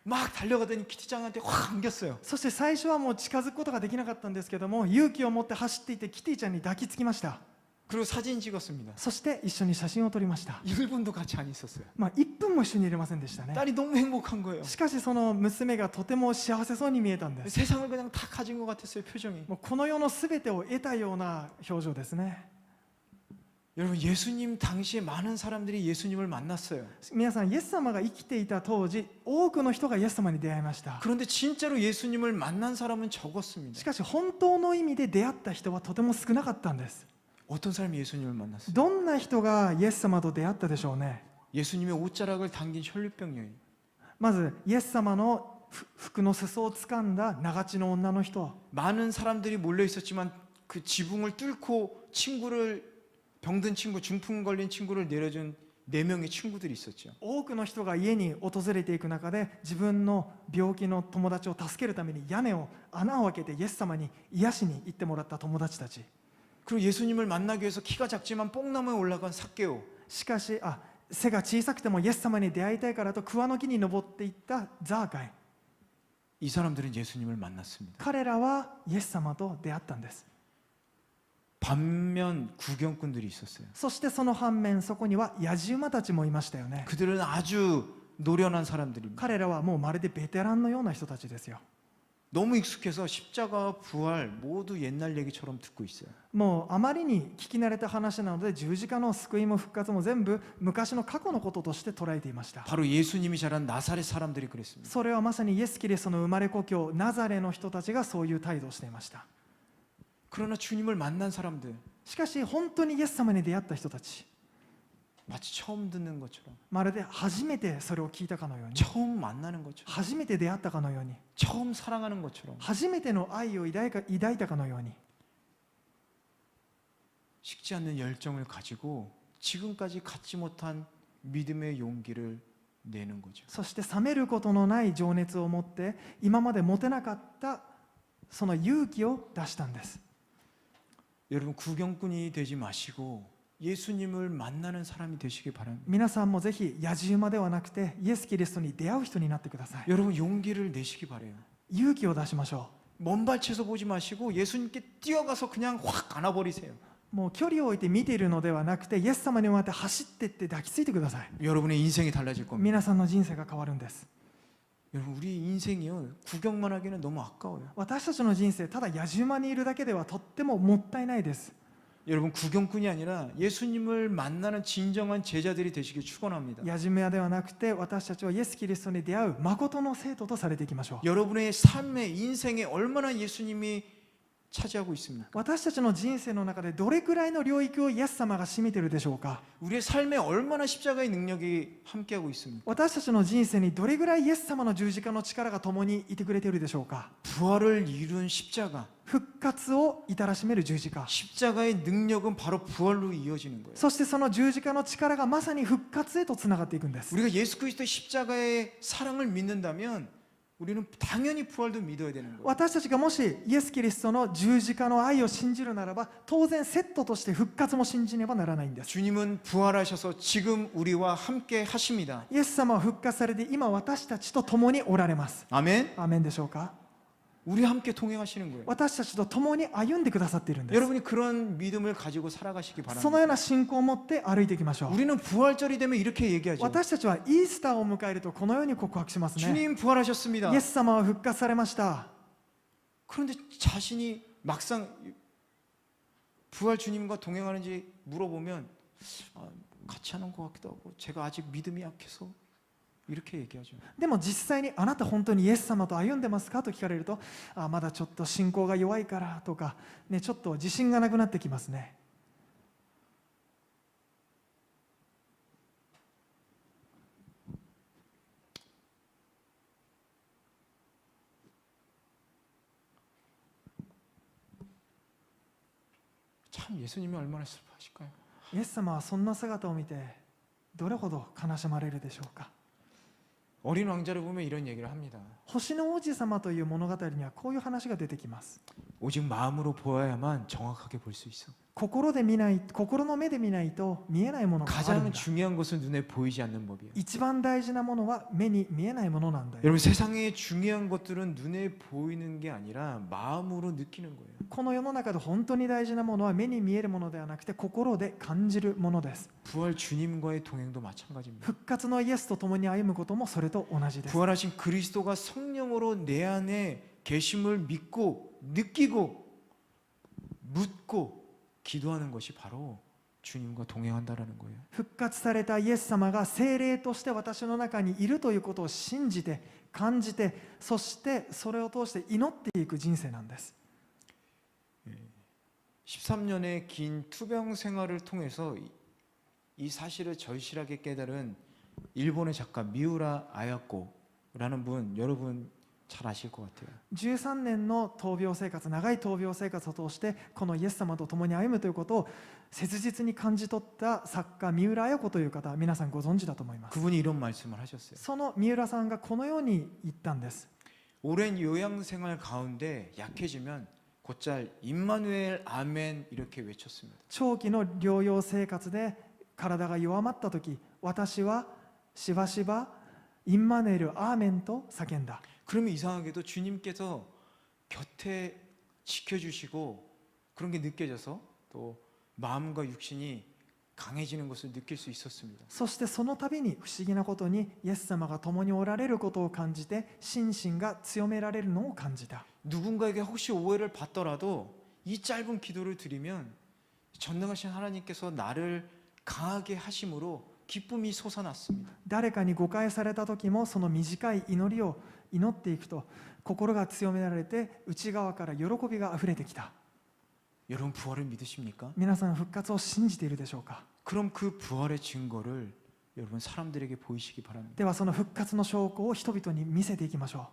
막 달려가더니 키티짱한테 확 안겼어요. そして最初はもう近づくことができなかったんですけども勇気を持って走っていてキティちゃんに抱きつきました。 그리고 사진 찍었습니다. そして一緒に写真を撮りました。 1분도 같이 안 있었어요. 1分も一緒にいれませんでしたね。 딸이 너무 행복한 거예요. しかしその娘がとても幸せそうに見えたんです。 세상을 그냥 다 가진 것 같았어요. 표정이. もうこの世のすべてを得たような表情ですね。 여러분 예수님 당시에 많은 사람들이 예수님을 만났어요. 皆さんイエス様が生きていた当時多くの人がイエス様に出会いました。 그런데 진짜로 예수님을 만난 사람은 적었습니다. しかし本当の意味で出会った人はとても少なかったんです。 어떤 사람이 예수님을 만났어요? どんな人がイエス様と出会ったでしょうね。 예수님의 옷자락을 당긴 혈류병 여인. まずイエス様の服の裾を掴んだ長血の女の人。 많은 사람들이 몰려 있었지만 그 지붕을 뚫고 병든 친구, 중풍 걸린 친구를 내려준 4명의 친구들이 있었죠. 多くの人が家に訪れていく中で自分の病気の友達を助けるために穴を開けてイエス様に癒しに行ってもらった友達たち。 그리고 예수님을 만나기 위해서 키가 작지만 뽕나무에 올라간 삭개오. しかし背が小さくてもイエス様に出会いたいからと桑の木に登っていったザーカイ。 이 사람들은 예수님을 만났습니다. 彼らはイエス様と出会ったんです。 반면 구경꾼들이 있었어요. そしてその反面そこには野じ馬たちもいましたよね。 그들은 아주 노련한 사람들입니다. 彼らはもうまるでベテランのような人たちですよ。 너무 익숙해서 십자가와 부활 모두 옛날 얘기처럼 듣고 있어요. もうあまりに聞き慣れた話なので十字架の救いも復活も全部昔の過去のこととして捉えていました。 바로 예수님이 자란 나사렛 사람들이 그랬습니다. それはまさにイエス・キリストの生まれ故郷ナザレの人たちがそういう態度をしていました。 그러나 주님을 만난 사람들 しかし本当にイエス様に出会った人たち 마치 처음 듣는 것처럼 まるで初めてそれを聞いたかのように 처음 만나는 것처럼 初めて出会ったかのように 처음 사랑하는 것처럼 初めての愛を抱いたかのように 식지 않는 열정을 가지고 지금까지 갖지 못한 믿음의 용기를 내는 거죠. そして冷めることのない情熱を持って今まで持てなかったその勇気を出したんです。 여러분 구경꾼이 되지 마시고 예수님을 만나는 사람이 되시기 바랍니다. 皆さんもぜひ野じ馬ではなくてイエス・キリストに出会う人になってください。 여러분 용기를 내시기 바래요. 勇気を出しましょ 먼 발치에서 보지 마시고 예수님께 뛰어가서 그냥 확 안아버리세요. う。もう距離を置いて見ているのではなくてイエス様に向かって走っていって抱きついてください。 여러분의 인생이 달라질 겁니다. 皆さんの人生が変わるんです。 여러분 우리 인생이요 구경만 하기는 너무 아까워요. 私たちの人生ただ野じ馬にいるだけではとってももったいないです。 여러분 구경꾼이 아니라 예수님을 만나는 진정한 제자들이 되시길 축원합니다. 野じ馬ではなくて私たちはイエス・キリストに出会う誠の生徒とされていきましょう。 여러분의 삶의 인생에 얼마나 예수님이 차지하고 있습니까? 私たちの人生の中でどれくらいの領域をイエス様が占めているでしょうか。 우리의 삶에 얼마나 십자가의 능력이 함께하고 있습니까? 私たちの人生にどれくらいイエス様の十字架の力が共にいてくれているでしょうか。 부활을 이룬 십자가. 復活を至らしめる十字架。 십자가의 능력은 바로 부활로 이어지는 거예요. そしてその十字架の力がまさに復活へとつながっていくんです。 우리가 예수 그리스도의 십자가의 사랑을 믿는다면 우리는 당연히 부활도 믿어야 되는 거예요. 私たちがもしイエス・キリストの十字架の愛を信じるならば、当然セットとして復活も信じねばならないんです。 주님은 부활하셔서 지금 우리와 함께 하십니다. イエス様は復活されて今私たちと共におられます。 아멘. アーメンでしょうか。 우리와 함께 동행하시는 거예요. 私たちと共に歩んでくださっているんです。 여러분이 그런 믿음을 가지고 살아가시기 そのよう 바랍니다. な信仰を持って歩いていきましょう。 우리는 부활절이 되면 이렇게 얘기하죠. 私たちはイースターを迎えるとこのように告白しますね。 주님 부활하셨습니다. イエス様は復活されました。 그런데 자신이 막상 부활 주님과 동행하는지 물어보면 같이 하는 것 같기도 하고 제가 아직 믿음이 약해서 이렇게 얘기하죠. でも実際にあなた本当にイエス様と歩んでますかと聞かれると、まだちょっと信仰が弱いからとか、ね、ちょっと自信がなくなってきますね。 참 예수님이 얼마나 슬퍼하실까요? イエス様はそんな姿を見てどれほど悲しまれるでしょうか。 어린 왕자를 보면 이런 얘기를 합니다. 星の王子様という物語にはこういう話が出てきます。 오직 마음으로 보아야만 정확하게 볼 수 있어. 心の目で見ないと見えないものがあるん 가장 だ。 중요한 것은 눈에 보이지 않는 법이에요. 一番大事なものは目に見えないものなんだよ。 여러분 세상의 중요한 것들은 눈에 보이는 게 아니라 마음으로 느끼는 거예요. この世の中で本当に大事なものは目に見えるものではなくて心で感じるものです。 부활 주님과의 동행도 마찬가지입니다. 復活のイエスと共に歩むこともそれと同じです。 부활하신 그리스도가 성령으로 내 안에 계심을 믿고 느끼고 묻고 기도하는 것이 바로 주님과 동행한다라는 거예요. 復活されたイエス様が聖霊として私の中にいるということを信じて感じて、そしてそれを通して祈っていく人生なんです。 13년의 긴 투병 생활을 통해서 이 사실을 절실하게 깨달은 일본의 작가 미우라 아야코라는 분, 여러분 잘 아실 것 같아요. 13年の闘病生活、長い闘病生活を通してこのイエス様と共に歩むということを切実に感じ取った作家三浦綾子という方、皆さんご存知だと思います。 그분이 이런 말씀을 하셨어요. その三浦さんがこのように言ったんです。 오랜 요양 생활 가운데 약해지면 곧잘 임마누엘 아멘 이렇게 외쳤습니다. 長期の療養生活で体が弱まった時、私はしばしばインマヌエルアーメンと叫んだ。 그러면 이상하게도 주님께서 곁에 지켜주시고 그런 게 느껴져서 또 마음과 육신이 강해지는 것을 느낄 수 있었습니다. そしてその度に不思議なことにイエス様が共におられることを感じて心身が強められるのを感じた。 누군가에게 혹시 오해를 받더라도 이 짧은 기도를 드리면 전능하신 하나님께서 나를 강하게 하심으로 기쁨이 솟아났습니다. 誰かに誤解された時もその短い祈りを祈っていくと心が強められて内側から喜びがあふれてきた。 여러분 부활을 믿으십니까? 皆さん復活を信じているでしょうか。 그럼 그 부활의 증거를 여러분 사람들에게 보이시기 바랍니다. ではその復活の証拠を人々に見せていきましょ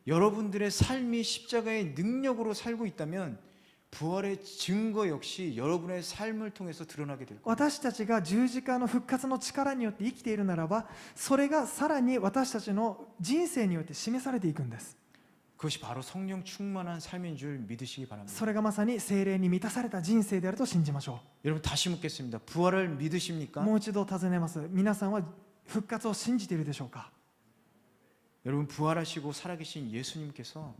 여러분들의 삶이 십자가의 능력으로 살고 있다면 부활의 증거 역시 여러분의 삶을 통해서 드러나게 될 う。 거예요. 私たちが十字架の復活の力によって生きているならば、それがさらに私たちの人生によって示されていくんです。 그것이 바로 성령 충만한 삶인 줄 믿으시기 바랍니다. それがまさに聖霊に満たされた人生であると信じましょ 여러분 다시 묻겠습니다. 부활을 う。 믿으십니까? もう一度尋ねます。皆さんは復活を信じているでしょうか。 여러분 부활하시고 살아계신 예수님께서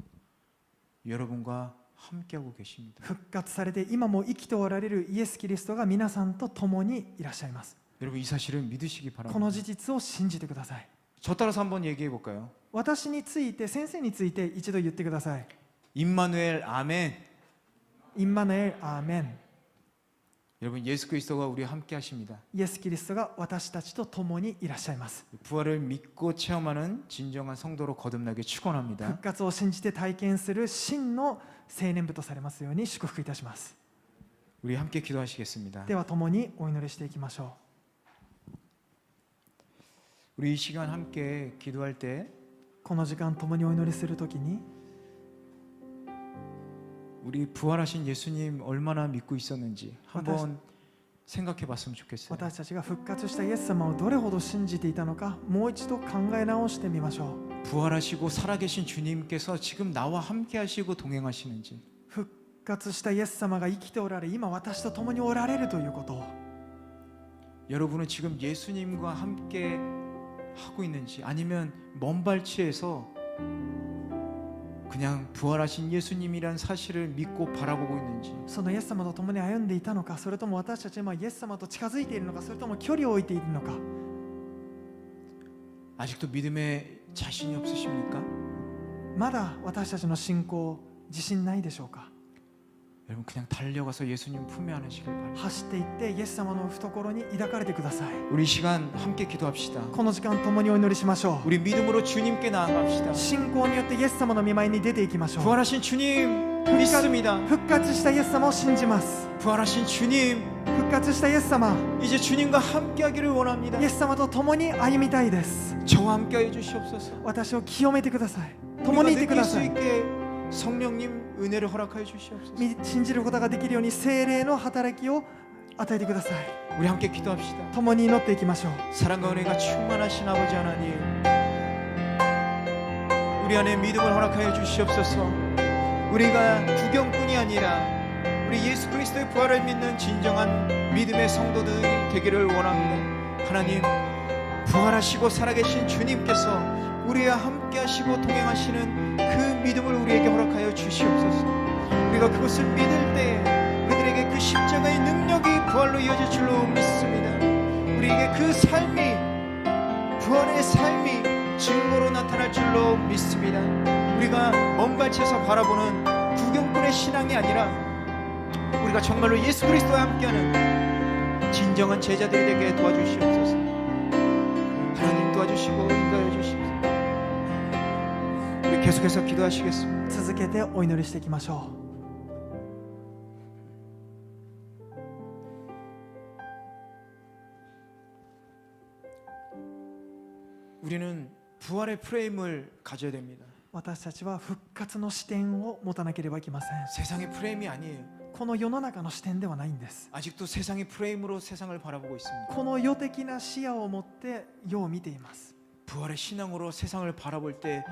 여러분과 함께하고 계십니다. 復活されて今も生きておられるイエス・キリストが皆さんと共にいらっしゃいます。 여러분 이 사실을 믿으시기 この 바랍니다. 事実を信じてください。 저 따라서 한번 얘기해 볼까요? 私について、先生について一度言ってください。 임마누엘 아멘. インマヌエルアーメン。 여러분 예수 그리스도가 우리와 함께 하십니다. イエス・キリストが私たちと共にいらっしゃいます。 부활을 믿고 체험하는 진정한 성도로 거듭나게 축원합니다. 復活を信じて体験する真の青年部とされますように祝福いたします。 우리 함께 기도하시겠습니다. では共にお祈りしていきましょ 우리 이 시간 함께 기도할 때 う。この時間共にお祈りするときに、 우리 부활하신 예수님 얼마나 믿고 있었는지 한번 생각해 봤으면 좋겠어요. 私たちが復活したイエス様をどれほど信じていたのか、もう一度考え直してみましょう。 부활하시고 살아계신 주님께서 지금 나와 함께 하시고 동행하시는지, 復活したイエス様が生きておられ、今私と共におられるということを、 여러분은 지금 예수님과 함께 하고 있는지, 아니면 먼 발치에서 그냥 부활하신 예수님이란 사실을 믿고 바라보고 있는지, そのイエス様と共に歩んでいたのか、それとも私たち今イエス様と近づいているのか、それとも距離を置いているのか、 아직도 믿음에 자신이 없으십니까? まだ私たちの信仰自信ないでしょうか。 여러분 그냥 달려가서 예수님 품에 안으시길 바랍니다. 走っていってイエス様の懐に抱かれてください。 우리 이 시간 함께 기도합시다. この時間共にお祈りしましょ 우리 믿음으로 주님께 나아갑시다. う。信仰によってイエス様の御前に出ていきましょう。 부활하신 주님 믿습니다. 復活したイエス様を信じます。 부활하신 주님, 復活したイエス様、 이제 주님과 함께하기를 원합니다. イエス様と共に歩みたいです。 저와 함께해 주시옵소서. 私を清めてください。共 우리가 にいてく 느낄 だ 수 さい。 있게 성령님 은혜를 허락하여 주시옵소서. 信じることができるように聖霊の働きを与えてください。 우리 함께 기도합시다. 共に祈っていきましょう。 사랑과 은혜가 충만하신 아버지 하나님, 우리 안에 믿음을 허락하여 주시옵소서. 우리가 구경꾼이 아니라 우리 예수 그리스도의 부활을 믿는 진정한 믿음의 성도들이 되기를 원합니다. 하나님, 부활하시고 살아계신 주님께서 우리와 함께 하시고 동행하시는 그 믿음을 우리에게 허락하여 주시옵소서. 우리가 그것을 믿을 때 우리들에게 그 십자가의 능력이 부활로 이어질 줄로 믿습니다. 우리에게 그 삶이, 부활의 삶이 증거로 나타날 줄로 믿습니다. 우리가 먼 발치에서 바라보는 구경꾼의 신앙이 아니라 우리가 정말로 예수 그리스도와 함께하는 진정한 제자들이 되게 도와주시옵소서. 하나님 도와주시고 인도하여 주시옵소서. 우리 계속해서 기도하시겠습니다. 続けてお祈りしていきましょう。 우리는 부활의 프레임을 가져야 됩니다. 私たちは復活の視点を持たなければいけません。 세상의 프레임이 아니에요. この世の中の視点ではないんです。 아직도 세상의 프레임으로 세상을 바라보고 있습니다. この世的な視野を持って世を見ています。 부활의 신앙으로 세상을 바라볼 때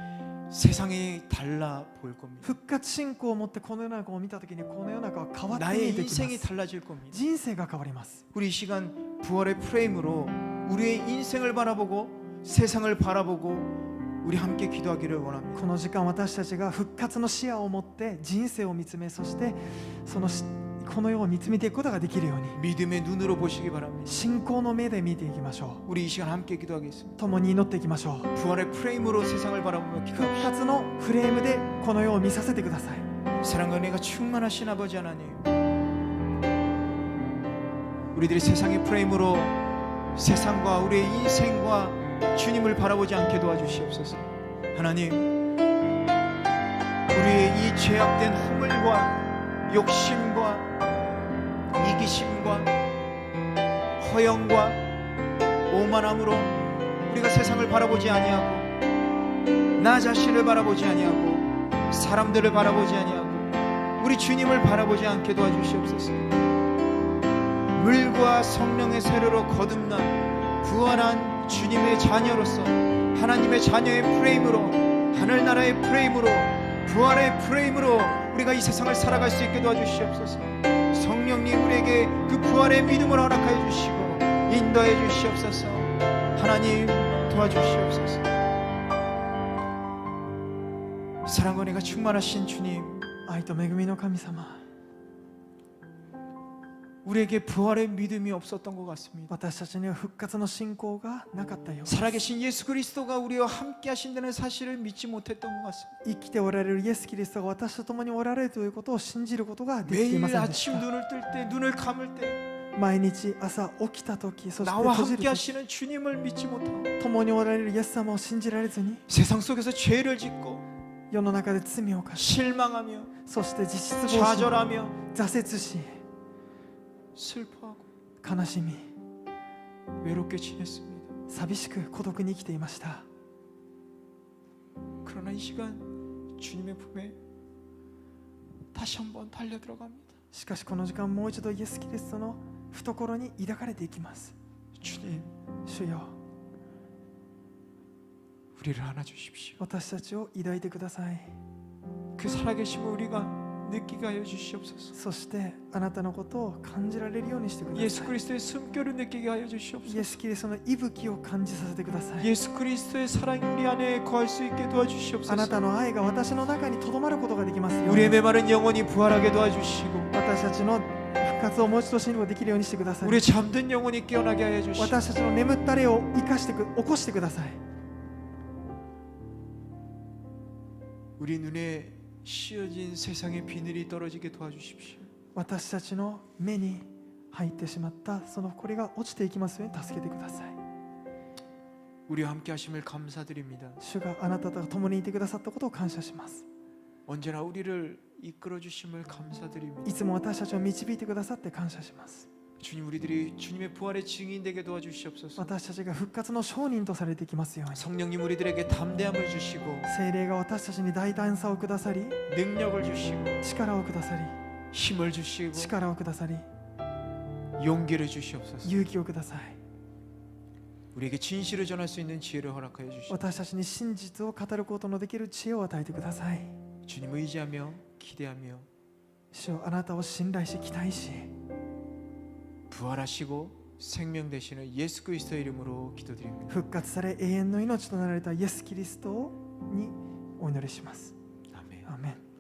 세상이 달라 보일 겁니다. 復活信仰を持ってこの世の中を見たときに、この世の中は変わって見 나의 えてきま 인생이 す。 달라질 겁니다. 人生が変わります。 우리 이 시간 부활의 프레임으로 우리의 인생을 바라보고 세상을 바라보고 우리 함께 기도하기를 원합니다. この時間私たちが復活の視野を持って人生を見つめ、そしてこの世を見つめていくことができるように 믿음의 눈으로 보시기 바랍니다. 信仰の目で見ていきましょ 우리 이 시간 함께 기도하겠습니다. う。共に祈っていきましょう。 부활의 프레임으로 세상을 바라보며 復 기도합시다. 活のフレームでこの世を見させてください。 사랑과 은혜가 충만하신 아버지 하나님, 우리들이 세상의 프레임으로 세상과 우리의 인생과 주님을 바라보지 않게 도와주시옵소서. 하나님, 우리의 이 죄악된 허물과 욕심과 이기심과 허영과 오만함으로 우리가 세상을 바라보지 아니하고 나 자신을 바라보지 아니하고 사람들을 바라보지 아니하고 우리 주님을 바라보지 않게 도와주시옵소서. 물과 성령의 세례로 거듭난 부활한 주님의 자녀로서 하나님의 자녀의 프레임으로, 하늘나라의 프레임으로, 부활의 프레임으로 우리가 이 세상을 살아갈 수 있게 도와주시옵소서. 성령님, 우리에게 그 부활의 믿음을 허락하여 주시고 인도해 주시옵소서. 하나님 도와주시옵소서. 사랑과 은혜가 충만하신 주님, 愛と恵みの神様、 우리에게 부활의 믿음이 없었던 것 같습니다. 私たちには復活の信仰がなかったようです。 살아계신 예수 그리스도가 우리와 함께 하신다는 사실을 믿지 못했던 것 같습니다. 生きておられるイエス・キリストが私と共におられるということを信じることができていま 매일 せんでし 아침 た。 눈을 뜰 때, 눈을 감을 때 毎日朝起きた時、そして 나와 閉じ 함께 る時、 하시는 주님을 믿지 못하고 共におられるイエス様を信じられずに 세상 속에서 죄를 짓고 世の中で罪を犯し、 실망하며 そして実質暴 좌절하며 挫折し、 슬퍼하고 悲しみ、 외롭게 지냈습니다. 寂しく孤独に生きていました。 그러나 이 시간 주님의 품에 다시 한번 달려 들어갑니다. しかしこの時間、もう一度イエス・キリストの懐に抱かれていきます。 주님, 主よ、 우리를 안아주십시오. 私たちを抱いてください。 그 살아계심을 우리가 느끼게 하여 주시옵소서. そしてあなたのことを感じられるようにしてくだ 예수 さい。 그리스도의 숨결을 느끼게 하여 イエ 주시옵소서. ス・キリストの息吹を感じさせてください。 예수 그리스도의 사랑이 우리 안에 거할 수 있게 あな 도와주시옵소서. たの愛が私の中にとどまることができますよう 우리의 に。 메마른 영혼이 부활하게 도와주시고 私たちの復活をもう一度信仰できるようにしてください。 우리의 잠든 영혼이 깨어나게 하여 주시고 私たちの眠った霊を生かして起こしてください。 우리 눈에 씌어진 세상의 비늘이 떨어지게 도와주십시오. 私たちの目に入ってしまったその埃が落ちていきますように助けてください。 우리와 함께 하심을 감사드립니다. 主があなたと共にいてくださったことを感謝します。 언제나 우리를 이끌어 주심을 감사드립니다. いつも私たちを導いてくださって感謝します。 주님, 우리들이 주님의 부활의 증인 되게 도와주시옵소서. 私たちが復活の証人とされていきますように。 성령님, 우리들에게 담대함을 주시고 聖霊が私たちに大胆さをくださり、 능력을 주시고 力をくださり、 힘을 주시고 力をくださり、 용기를 주시옵소서. 勇気をください。 우리에게 진실을 전할 수 있는 지혜를 허락하여 주시고 私たちに真実を語ることのできる知恵を与えてください。 주님 의지하며 기대하며 主よ、あなたを信頼し期待し、 부활하시고 생명 되시는 예수 그리스도의 이름으로 기도드립니다. 復活され永遠の命となられたイエス・キリストにお祈りします。 아멘. アーメン。